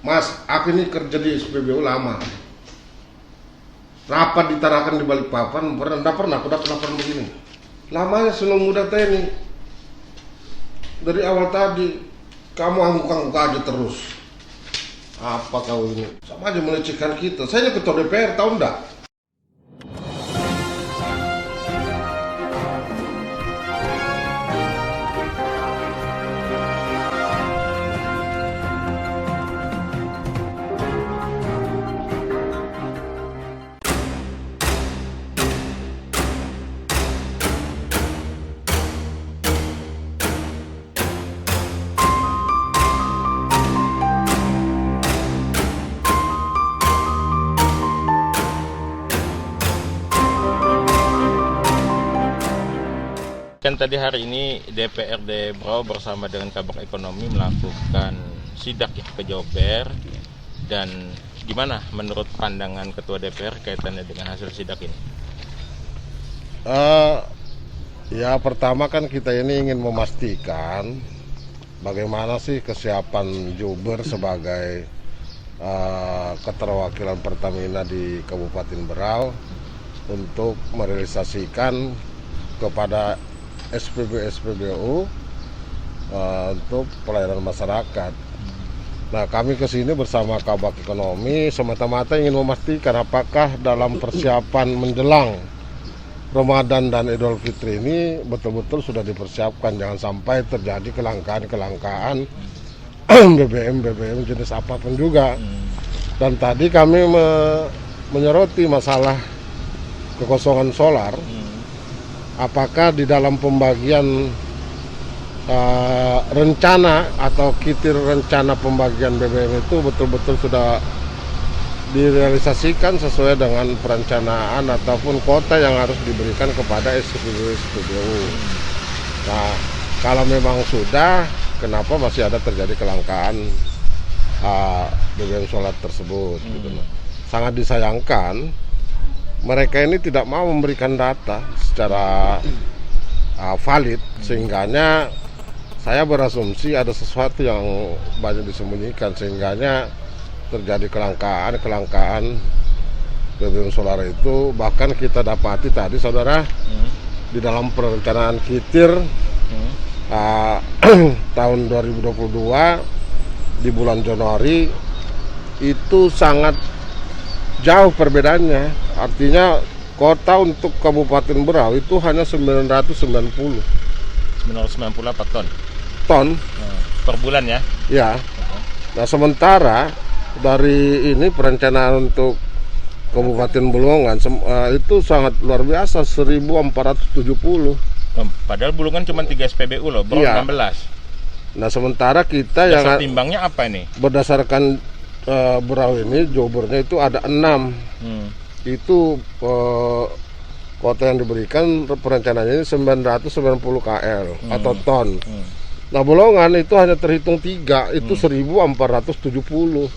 Mas, aku ini kerja di SPBU lama. Rapat ditarakan di Balikpapan, enggak pernah aku dapat laporan begini. Lamanya senang muda teh ini. Dari awal tadi kamu angguk-angguk aja terus. Apa kau ini? Sama aja melecehkan kita. Saya ketua DPR, tahu enggak? Kan tadi hari ini DPRD Berau bersama dengan Kabak Ekonomi melakukan sidak ya ke Jober, dan gimana menurut pandangan Ketua DPR kaitannya dengan hasil sidak ini? Ya pertama kan kita ini ingin memastikan bagaimana sih kesiapan Jober sebagai keterwakilan Pertamina di Kabupaten Berau untuk merealisasikan kepada SPBU untuk pelayanan masyarakat. Nah, kami kesini bersama Kabak Ekonomi semata-mata ingin memastikan apakah dalam persiapan menjelang Ramadan dan Idul Fitri ini betul-betul sudah dipersiapkan, jangan sampai terjadi kelangkaan BBM jenis apapun juga. Dan tadi kami menyoroti masalah kekosongan solar. Apakah di dalam pembagian rencana atau kitir rencana pembagian BBM itu betul-betul sudah direalisasikan sesuai dengan perencanaan ataupun kuota yang harus diberikan kepada SPBU. Nah, kalau memang sudah, kenapa masih ada terjadi kelangkaan BBM solar tersebut? Gitu. Sangat disayangkan. Mereka ini tidak mau memberikan data secara valid, sehingganya saya berasumsi ada sesuatu yang banyak disembunyikan, sehingganya terjadi kelangkaan BBM solar itu. Bahkan kita dapati tadi saudara di dalam perencanaan kitir tahun 2022 di bulan Januari itu sangat jauh perbedaannya. Artinya kota untuk Kabupaten Berau itu hanya 990 apa ton per bulan ya? Ya. Nah, sementara dari ini perencanaan untuk Kabupaten Bulungan itu sangat luar biasa, 1470. Padahal Bulungan cuma 3 SPBU loh, Berau 16. Nah, sementara kita dasar timbangnya apa ini? Berdasarkan Berau ini Jobernya itu ada 6. Itu kota yang diberikan perencanaannya ini 990 KL atau ton. Nah, Bolongan itu hanya terhitung 3, itu 1470.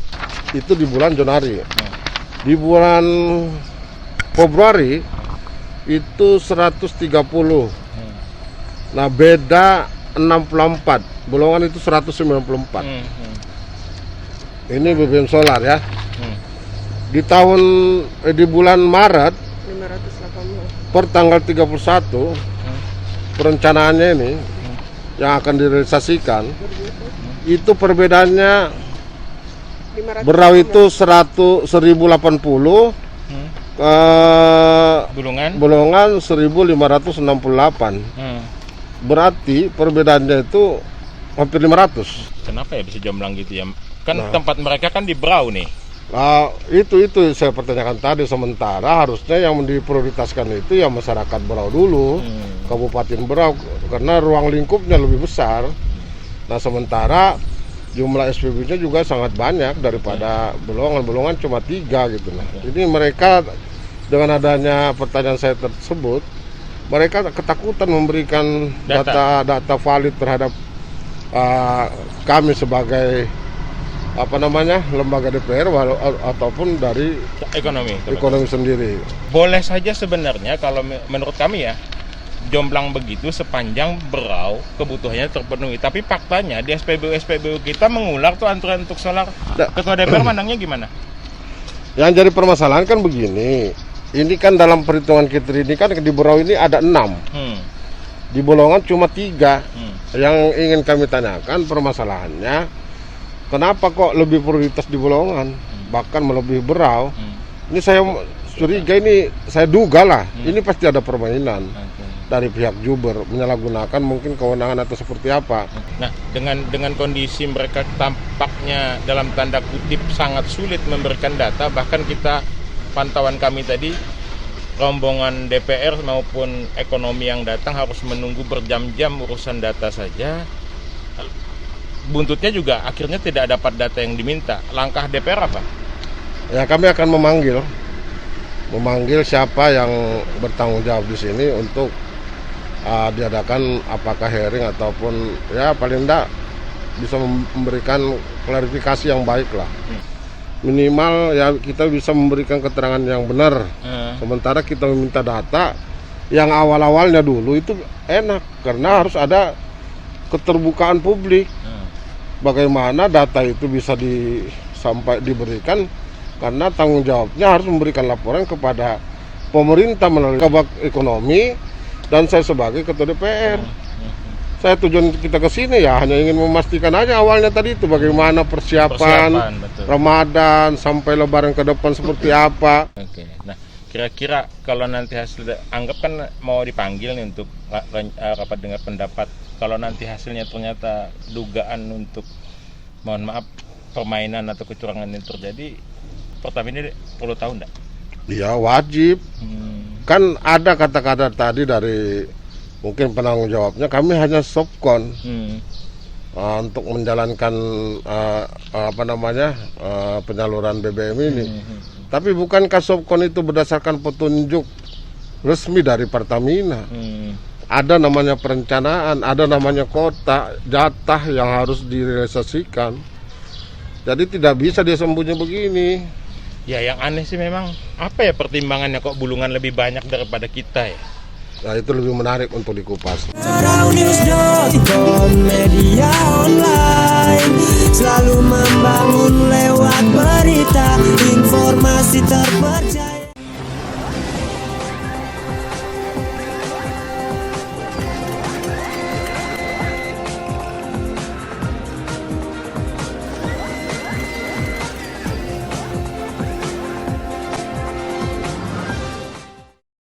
Itu di bulan Januari. Di bulan Februari itu 130. Nah, beda 64. Bolongan itu 194. Ini BBM solar ya. Di bulan Maret 580 per tanggal 31 perencanaannya ini yang akan direalisasikan itu perbedaannya Berau itu 1080 Bulungan 1568. Berarti perbedaannya itu hampir 500. Kenapa ya bisa jomblang gitu ya? Kan tempat mereka kan di Berau nih. Itu saya pertanyakan tadi. Sementara harusnya yang diprioritaskan itu ya masyarakat Berau dulu, Kabupaten Berau, karena ruang lingkupnya lebih besar. Nah, sementara jumlah SPBU-nya juga sangat banyak daripada Bolongan cuma 3 gitu. Nah, ini mereka dengan adanya pertanyaan saya tersebut, mereka ketakutan memberikan data valid terhadap kami sebagai lembaga DPR ataupun dari ekonomi sendiri. Boleh saja sebenarnya kalau menurut kami ya, jomplang begitu sepanjang Berau kebutuhannya terpenuhi. Tapi faktanya di SPBU kita mengular tuh antrean untuk solar. Ketua DPR mandangnya gimana? Yang jadi permasalahan kan begini, ini kan dalam perhitungan kita ini kan di Berau ini ada 6, di Bolongan cuma 3. Yang ingin kami tanyakan permasalahannya, kenapa kok lebih prioritas di Bolongan, bahkan melebihi Berau? Ini saya curiga, ini saya duga lah, ini pasti ada permainan dari pihak Juber, menyalahgunakan mungkin kewenangan atau seperti apa. Nah, dengan kondisi mereka tampaknya dalam tanda kutip sangat sulit memberikan data, bahkan kita pantauan kami tadi rombongan DPR maupun ekonomi yang datang harus menunggu berjam-jam urusan data saja. Buntutnya juga akhirnya tidak dapat data yang diminta. Langkah DPR apa? Ya, kami akan memanggil siapa yang bertanggung jawab di sini untuk diadakan apakah hearing ataupun ya paling enggak bisa memberikan klarifikasi yang baik lah. Minimal ya kita bisa memberikan keterangan yang benar. Sementara kita meminta data yang awal-awalnya dulu itu enak karena harus ada keterbukaan publik. Bagaimana data itu bisa sampai diberikan, karena tanggung jawabnya harus memberikan laporan kepada pemerintah melalui Kabak Ekonomi dan saya sebagai Ketua DPR. Saya tujuan kita ke sini ya hanya ingin memastikan aja awalnya tadi itu bagaimana persiapan Ramadan sampai Lebaran ke depan seperti apa. Oke. Nah, kira-kira kalau nanti hasil anggap kan mau dipanggil nih untuk rapat dengar pendapat. Kalau nanti hasilnya ternyata dugaan untuk mohon maaf permainan atau kecurangan yang terjadi, Pertamina perlu tahu enggak? Ya wajib. Kan ada kata-kata tadi dari mungkin penanggung jawabnya, kami hanya sopkon untuk menjalankan penyaluran BBM ini. Tapi bukankah sopkon itu berdasarkan petunjuk resmi dari Pertamina? Ada namanya perencanaan, ada namanya kota, jatah yang harus direalisasikan. Jadi tidak bisa dia sembunyi begini. Ya yang aneh sih memang apa ya pertimbangannya kok Bulungan lebih banyak daripada kita ya? Nah itu lebih menarik untuk dikupas. News.com, media online selalu membangun lewat berita, informasi terpercaya.